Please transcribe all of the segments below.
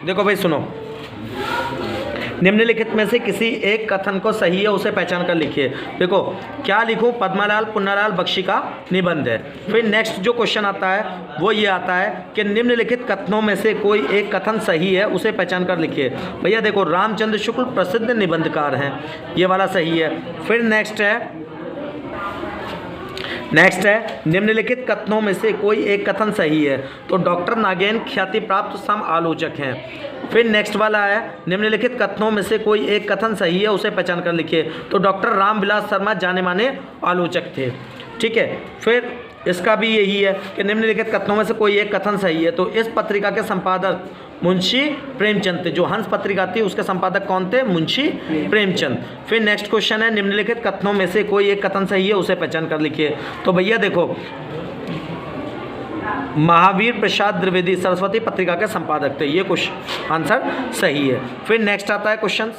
देखो भाई सुनो, निम्नलिखित में से किसी एक कथन को सही है उसे पहचान कर लिखिए। देखो क्या लिखूं, पद्मालाल पुन्नालाल बख्शी का निबंध है। फिर नेक्स्ट जो क्वेश्चन आता है वो ये आता है कि निम्नलिखित कथनों में से कोई एक कथन सही है उसे पहचान कर लिखिए। भैया देखो रामचंद्र शुक्ल प्रसिद्ध निबंधकार हैं, ये वाला सही है। फिर नेक्स्ट है निम्नलिखित कथनों में से कोई एक कथन सही है, तो डॉक्टर नागेन ख्याति प्राप्त सम आलोचक हैं। फिर नेक्स्ट वाला है निम्नलिखित कथनों में से कोई एक कथन सही है उसे पहचान कर लिखिए, तो डॉक्टर रामविलास शर्मा जाने माने आलोचक थे। ठीक है, फिर इसका भी यही है कि निम्नलिखित कथनों में से कोई एक कथन सही है, तो इस पत्रिका के संपादक मुंशी प्रेमचंद थे। जो हंस पत्रिका थी उसके संपादक कौन थे? मुंशी प्रेमचंद। फिर नेक्स्ट क्वेश्चन है निम्नलिखित कथनों में से कोई एक कथन सही है उसे पहचान कर लिखिए, तो भैया देखो महावीर प्रसाद द्विवेदी सरस्वती पत्रिका के संपादक थे, ये क्वेश्चन आंसर सही है। फिर नेक्स्ट आता है क्वेश्चन,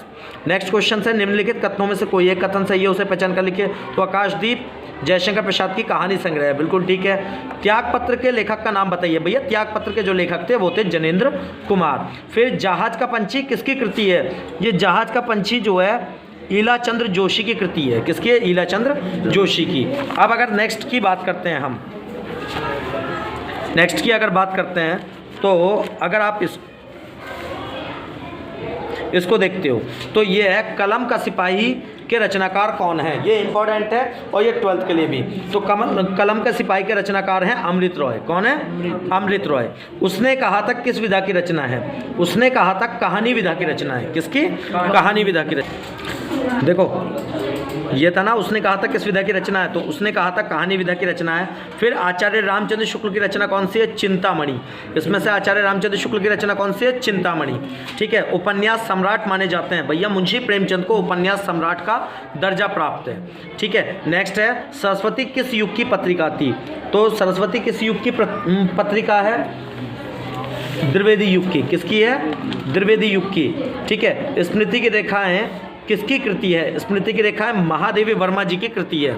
नेक्स्ट क्वेश्चन है निम्नलिखित कथनों में से कोई एक कथन सही है उसे पहचान कर लिखिए, तो आकाशदीप जयशंकर प्रसाद की कहानी संग्रह है, बिल्कुल ठीक है। त्यागपत्र के लेखक का नाम बताइए। भैया त्यागपत्र के जो लेखक थे वो थे जनेंद्र कुमार। फिर जहाज का पंछी किसकी कृति है? ये जहाज का पंछी जो है ईलाचंद्र जोशी की कृति है। किसकी है? ईलाचंद्र जोशी की। अब अगर नेक्स्ट की बात करते हैं हम, नेक्स्ट की अगर बात करते हैं तो अगर आप इसको देखते हो तो ये है कलम का सिपाही के रचनाकार कौन है? ये इंपॉर्टेंट है और ये 12th के लिए भी। तो कलम का सिपाही के रचनाकार हैं अमृत रॉय। कौन है? अमृत रॉय। उसने कहा तक किस विधा की रचना है? उसने कहा तक कहानी विधा की रचना है। किसकी? कहानी विधा की रचना। देखो ये था ना, उसने कहा था किस विधा की रचना है, तो उसने कहा था कहानी विधा की रचना है। फिर आचार्य रामचंद्र शुक्ल की रचना कौन सी है? चिंतामणि। इसमें से आचार्य रामचंद्र शुक्ल की रचना कौन सी है? चिंतामणि। ठीक है, उपन्यास सम्राट माने जाते हैं। भैया मुंशी प्रेमचंद को उपन्यास सम्राट का दर्जा प्राप्त है। ठीक है, नेक्स्ट है सरस्वती किस युग की पत्रिका थी? तो सरस्वती किस युग की पत्रिका है? द्विवेदी युग की। किसकी है? द्विवेदी युग की। ठीक है, स्मृति की रेखाएं किसकी कृति है? स्मृति की रेखाएं महादेवी वर्मा जी की कृति है।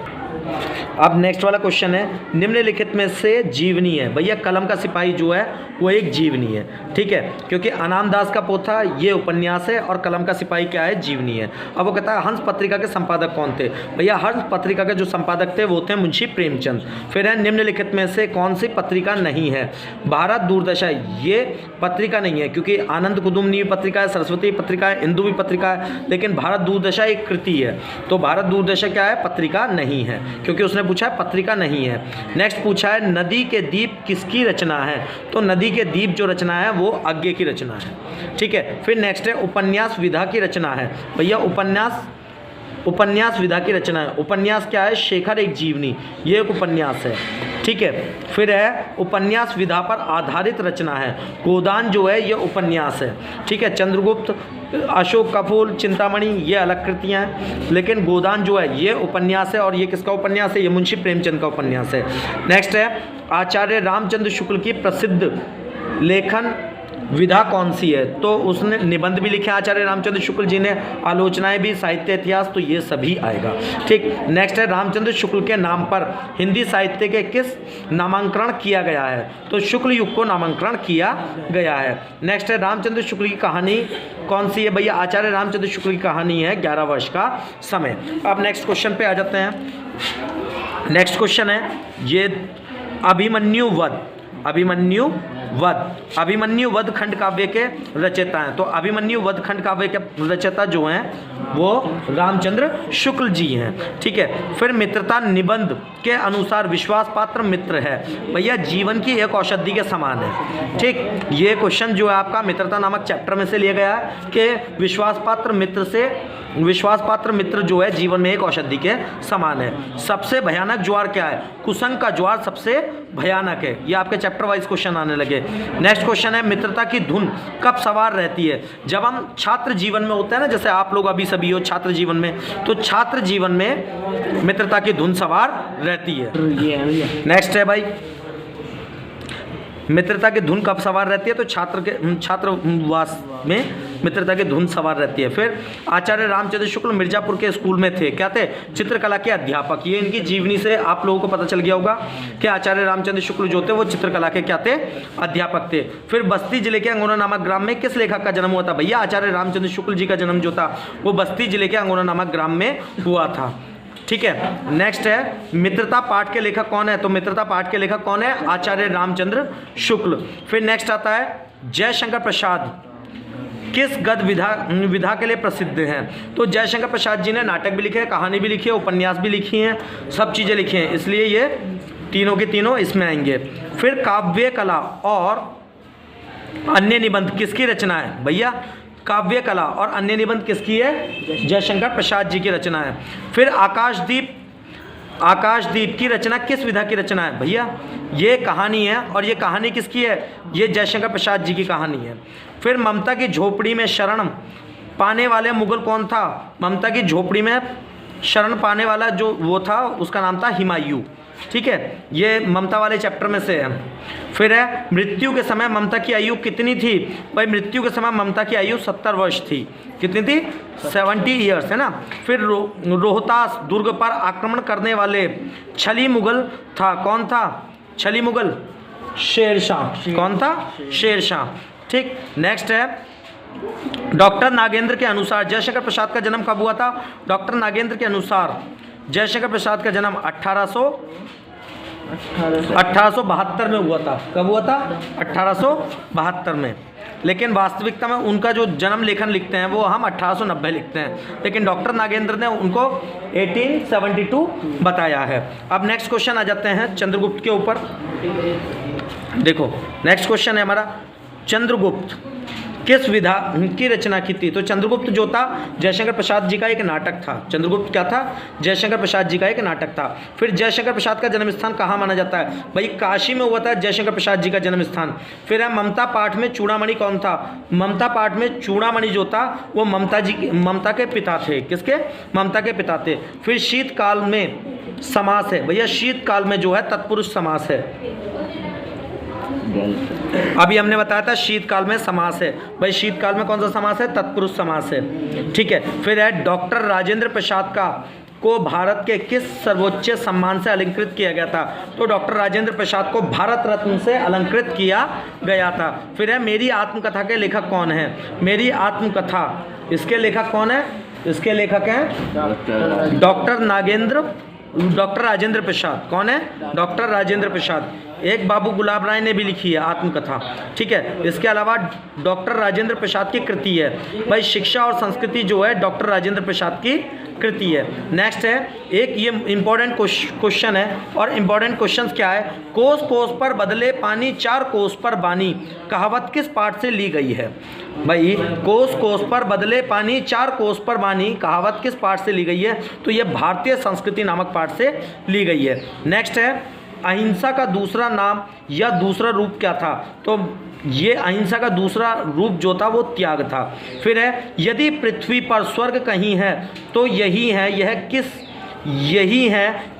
अब नेक्स्ट वाला क्वेश्चन है निम्नलिखित में से जीवनी है। भैया कलम का सिपाही जो है वो एक जीवनी है। ठीक है, क्योंकि अनाम दास का पोथा ये उपन्यास है और कलम का सिपाही क्या है? जीवनी है। अब वो कहता है हंस पत्रिका के संपादक कौन थे? भैया हंस पत्रिका के जो संपादक थे वो थे मुंशी प्रेमचंद। फिर है निम्नलिखित में से कौन सी पत्रिका नहीं है? भारत दूरदर्शा ये पत्रिका नहीं है, क्योंकि आनंद कुदुम्बनी पत्रिका है, सरस्वती पत्रिका है, इंदु भी पत्रिका है, लेकिन भारत दूरदर्शा एक कृति है। तो भारत दूरदर्शा क्या है? पत्रिका नहीं है, क्योंकि उसने पूछा है पत्रिका नहीं है। नेक्स्ट पूछा है नदी के दीप किसकी रचना है? तो नदी के दीप जो रचना है वो आज्ञे की रचना है। ठीक है, फिर नेक्स्ट है उपन्यास विधा की रचना है। भैया उपन्यास विधा की रचना है। उपन्यास क्या है? शेखर एक जीवनी, ये एक उपन्यास है। ठीक है, फिर है उपन्यास विधा पर आधारित रचना है। गोदान जो है ये उपन्यास है। ठीक है, चंद्रगुप्त, अशोक का फूल, चिंतामणि ये अलग कृतियाँ हैं, लेकिन गोदान जो है ये उपन्यास है। और ये किसका उपन्यास है? ये मुंशी प्रेमचंद का उपन्यास है। नेक्स्ट है आचार्य रामचंद्र शुक्ल की प्रसिद्ध लेखन विधा कौन सी है? तो उसने निबंध भी लिखे आचार्य रामचंद्र शुक्ल जी ने, आलोचनाएं भी, साहित्य इतिहास, तो ये सभी आएगा। ठीक, नेक्स्ट है रामचंद्र शुक्ल के नाम पर हिंदी साहित्य के किस नामांकरण किया गया है? तो शुक्ल युग को नामांकरण किया गया है। नेक्स्ट है रामचंद्र शुक्ल की कहानी कौन सी है? भैया आचार्य रामचंद्र शुक्ल की कहानी है 11 वर्ष का समय। अब नेक्स्ट क्वेश्चन पे आ जाते हैं। नेक्स्ट क्वेश्चन है ये अभिमन्यु वध खंड काव्य के रचयिता हैं। तो अभिमन्यु वध खंड काव्य के रचयिता जो हैं वो रामचंद्र शुक्ल जी हैं। ठीक है, फिर मित्रता निबंध के अनुसार विश्वास पात्र मित्र है। भैया जीवन की एक औषधि के समान है। ठीक, ये क्वेश्चन जो है आपका मित्रता नामक चैप्टर में से लिया गया है कि विश्वास पात्र मित्र जो है जीवन में एक औषधि के समान है। सबसे भयानक ज्वार क्या है? कुसंग का ज्वार सबसे भयानक है। ये आपके चैप्टर वाइज क्वेश्चन आने लगे। नेक्स्ट क्वेश्चन है मित्रता की धुन कब सवार रहती है? जब हम छात्र जीवन में होते हैं ना, जैसे आप लोग अभी सभी हो छात्र जीवन में, तो छात्र जीवन में मित्रता की धुन सवार रहती है। नेक्स्ट है भाई मित्रता की धुन कब सवार रहती है? तो छात्रवास में मित्रता की धुन सवार रहती है। फिर आचार्य रामचंद्र शुक्ल मिर्जापुर के स्कूल में थे, क्या थे? चित्रकला के अध्यापक। ये इनकी जीवनी से आप लोगों को पता चल गया होगा कि आचार्य रामचंद्र शुक्ल जो थे वो चित्रकला के क्या थे? अध्यापक थे। फिर बस्ती जिले के अंगोना नामक ग्राम में किस लेखक का जन्म हुआ था? भैया आचार्य रामचंद्र शुक्ल जी का जन्म जो था वो बस्ती जिले के अंगोना नामक ग्राम में हुआ था। ठीक है, नेक्स्ट है मित्रता पाठ के लेखक कौन है? तो मित्रता पाठ के लेखक कौन है? आचार्य रामचंद्र शुक्ल। फिर नेक्स्ट आता है जयशंकर प्रसाद किस गद्य विधा के लिए प्रसिद्ध हैं? तो जयशंकर प्रसाद जी ने नाटक भी लिखे हैं, कहानी भी लिखी है, उपन्यास भी लिखी हैं, सब चीज़ें लिखी हैं, इसलिए ये तीनों के तीनों इसमें आएंगे। फिर काव्य कला और अन्य निबंध किसकी रचना है? भैया काव्य कला और अन्य निबंध किसकी है? जयशंकर प्रसाद जी की रचना है। फिर आकाशदीप की रचना किस विधा की रचना है? भैया ये कहानी है, और ये कहानी किसकी है? ये जयशंकर प्रसाद जी की कहानी है। फिर ममता की झोपड़ी में शरण पाने वाले मुगल कौन था? ममता की झोपड़ी में शरण पाने वाला जो वो था उसका नाम था हुमायूं। ठीक है, ये ममता वाले चैप्टर में से है। फिर है मृत्यु के समय ममता की आयु कितनी थी? भाई मृत्यु के समय ममता की आयु 70 वर्ष थी। कितनी थी? 70 ईयर्स, है ना। फिर रोहतास दुर्ग पर आक्रमण करने वाले छली मुगल था, कौन था? छली मुगल शेरशाह। कौन था? शेरशाह। ठीक, नेक्स्ट है डॉक्टर नागेंद्र के अनुसार जयशंकर प्रसाद का जन्म कब हुआ था? डॉक्टर नागेंद्र के अनुसार जयशंकर प्रसाद का जन्म 1872 में हुआ था। कब हुआ था? 1872 में। लेकिन वास्तविकता में उनका जो जन्म लेखन लिखते हैं वो हम 1890 लिखते हैं, लेकिन डॉक्टर नागेंद्र ने उनको 1872 बताया है। अब नेक्स्ट क्वेश्चन आ जाते हैं चंद्रगुप्त के ऊपर। देखो नेक्स्ट क्वेश्चन है हमारा, चंद्रगुप्त किस विधा की रचना की थी? तो चंद्रगुप्त जो था जयशंकर प्रसाद जी का एक नाटक था। चंद्रगुप्त क्या था? जयशंकर प्रसाद जी का एक नाटक था। फिर जयशंकर प्रसाद का जन्म स्थान कहाँ माना जाता है? भाई काशी में हुआ था जयशंकर प्रसाद जी का जन्म स्थान। फिर है ममता पाठ में चूड़ामणि कौन था? ममता पाठ में चूड़ामणि जो था वो ममता के पिता थे। किसके? ममता के पिता थे। फिर शीतकाल में समास है, भैया शीतकाल में जो है तत्पुरुष समास है। अभी हमने बताया था शीतकाल में समास है। भाई शीतकाल में कौन सा समास है? तत्पुरुष समास है। ठीक है, फिर है डॉक्टर राजेंद्र प्रसाद को भारत के किस सर्वोच्च सम्मान से अलंकृत किया गया था? तो डॉक्टर राजेंद्र प्रसाद को भारत रत्न से अलंकृत किया गया था। फिर है मेरी आत्मकथा के लेखक कौन है? मेरी आत्मकथा, इसके लेखक कौन है? इसके लेखक हैं डॉक्टर राजेंद्र प्रसाद। कौन है? डॉक्टर राजेंद्र प्रसाद। एक बाबू गुलाब राय ने भी लिखी है आत्मकथा। ठीक है, इसके अलावा डॉक्टर राजेंद्र प्रसाद की कृति है। भाई शिक्षा और संस्कृति जो है डॉक्टर राजेंद्र प्रसाद की कृति है। नेक्स्ट है एक ये इंपॉर्टेंट क्वेश्चन है, और इंपॉर्टेंट क्वेश्चन क्या है? कोस कोस पर बदले पानी चार कोस पर बानी कहावत किस पाठ से ली गई है? भाई कोस कोस पर बदले पानी चार कोस पर बानी कहावत किस पाठ से ली गई है? तो ये भारतीय संस्कृति नामक पाठ से ली गई है। नेक्स्ट है अहिंसा का दूसरा नाम या दूसरा रूप क्या था? तो ये अहिंसा का दूसरा रूप जो था वो त्याग था। फिर है यदि पृथ्वी पर स्वर्ग कहीं है तो यही है,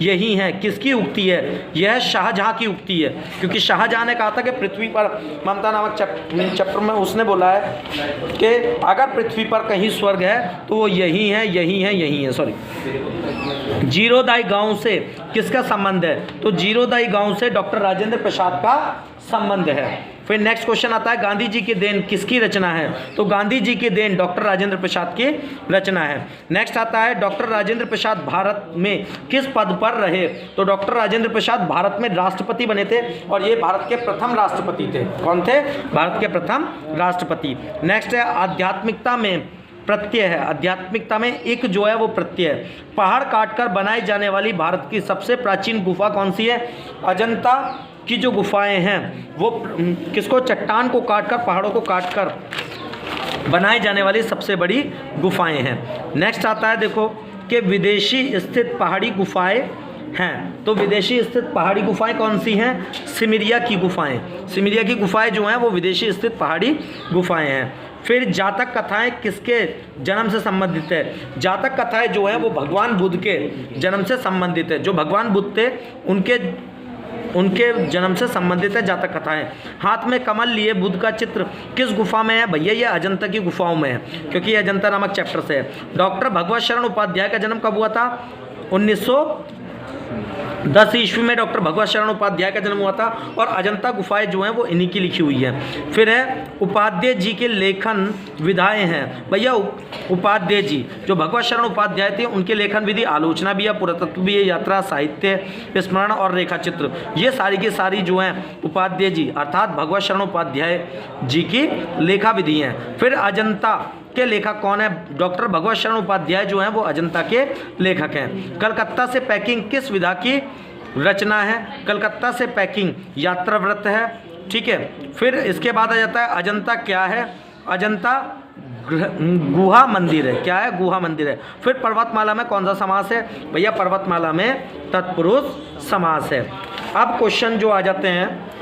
यही है किसकी उक्ति है? यह शाहजहां की उक्ति है, क्योंकि शाहजहां ने कहा था कि पृथ्वी पर, ममता नामक चैप्टर में उसने बोला है कि अगर पृथ्वी पर कहीं स्वर्ग है तो वो यही है। सॉरी, जीरोदाई गांव से किसका संबंध है? तो जीरोदाई गांव से डॉक्टर राजेंद्र प्रसाद का संबंध है। फिर नेक्स्ट क्वेश्चन आता है गांधी जी की देन किसकी रचना है? तो गांधी जी की देन डॉक्टर राजेंद्र प्रसाद की रचना है। नेक्स्ट आता है डॉक्टर राजेंद्र प्रसाद भारत में किस पद पर रहे? तो डॉक्टर राजेंद्र प्रसाद भारत में राष्ट्रपति बने थे, और ये भारत के प्रथम राष्ट्रपति थे। कौन थे? भारत के प्रथम राष्ट्रपति। नेक्स्ट है आध्यात्मिकता में प्रत्यय है। आध्यात्मिकता में एक जो है वो प्रत्यय है। पहाड़ काटकर बनाई जाने वाली भारत की सबसे प्राचीन गुफा कौन सी है? अजंता की जो गुफाएं हैं वो किसको? चट्टान को काटकर, पहाड़ों को काटकर बनाई जाने वाली सबसे बड़ी गुफाएं हैं। नेक्स्ट आता है देखो कि विदेशी स्थित पहाड़ी गुफाएं हैं। तो विदेशी स्थित पहाड़ी गुफाएं कौन सी हैं? सिमरिया की गुफाएं। सिमरिया की गुफाएं जो हैं वो विदेशी स्थित पहाड़ी गुफाएं हैं। फिर जातक कथाएं किसके जन्म से संबंधित है? जातक कथाएं जो हैं वो भगवान बुद्ध के जन्म से संबंधित है। जो भगवान बुद्ध थे उनके जन्म से संबंधित है जातक कथाएं। हाथ में कमल लिए बुद्ध का चित्र किस गुफा में है? भैया ये अजंता की गुफाओं में है, क्योंकि ये अजंता नामक चैप्टर से है। डॉक्टर भगवत शरण उपाध्याय का जन्म कब हुआ था? 1910 ईस्वी में डॉक्टर भगवत शरण उपाध्याय का जन्म हुआ था, और अजंता गुफाएं जो हैं वो इन्हीं की लिखी हुई है। फिर है उपाध्याय जी के लेखन विधाएं हैं। भैया उपाध्याय जी जो भगवत शरण उपाध्याय थे उनके लेखन विधि आलोचना भी है, पुरातत्व भी है, यात्रा, साहित्य, स्मरण और रेखा चित्र, ये सारी की सारी जो हैं उपाध्याय जी अर्थात भगवत शरण उपाध्याय जी की लेखा विधि हैं। फिर अजंता के लेखक कौन है? डॉक्टर भगवत शरण उपाध्याय जो हैं वो अजंता के लेखक हैं। कलकत्ता से पैकिंग किस विधा की रचना है? कलकत्ता से पैकिंग यात्रा व्रत है, ठीक है। फिर इसके बाद आ जाता है अजंता क्या है? अजंता गुहा मंदिर है। क्या है? गुहा मंदिर है। फिर पर्वतमाला में कौन सा समास है? भैया पर्वतमाला में तत्पुरुष समास है। अब क्वेश्चन जो आ जाते हैं